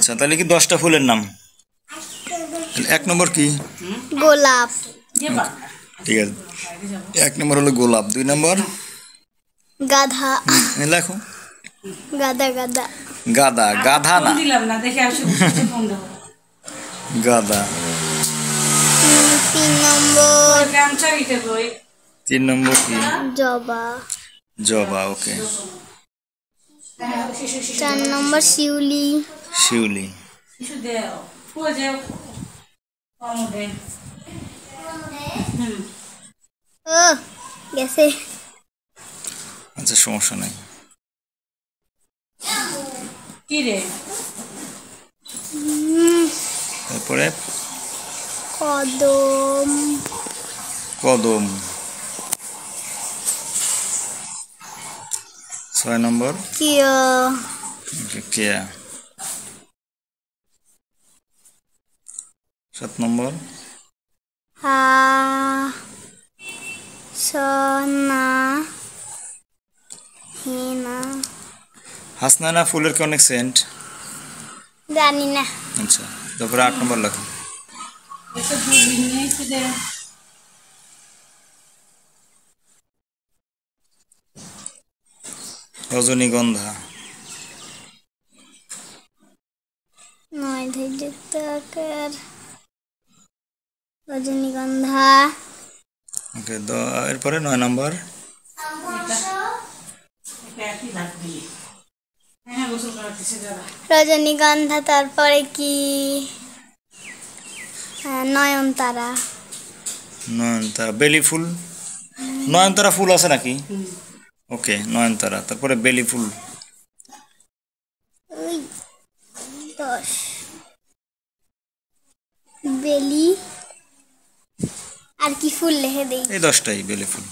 আচ্ছা, তাহলে কি 10টা ফুলের নাম? 1 নম্বর কি? গোলাপ। ঠিক আছে, 1 নম্বর হলো গোলাপ। 2 নম্বর গাধা। লেখো। গাধা গাধা গাধা। গাধা না, গাধা। 3 নম্বর 3 নম্বর কি? জবা। জবা, ওকে। 4 নম্বর শিউলি। শিউলি। ও গেছে। আচ্ছা, সমস্যা নাই। তারপরে কদম। কদম। 6 নম্বর কিয়া। কেয়া। 7 নম্বর সোনা হেনা। হাসনানা ফুলের কি অনেক সেন্ট? জানি না। আচ্ছা, তারপরে 8 নম্বর লেখো। রজনীগন্ধা। 9 ধৈর্য্য আকার রজনীগন্ধা। ওকে, এরপরে 9 নম্বর রজনীগন্ধা। তারপরে কি? নয়নতারা। নয়নতারা। বেলি ফুল। নয়নতারা ফুল আছে নাকি? ওকে, নয়নতারা। তারপরে বেলি ফুল। 10 বেলি। আর কি ফুল লিখে দেই? এই 10টাই বেলি ফুল।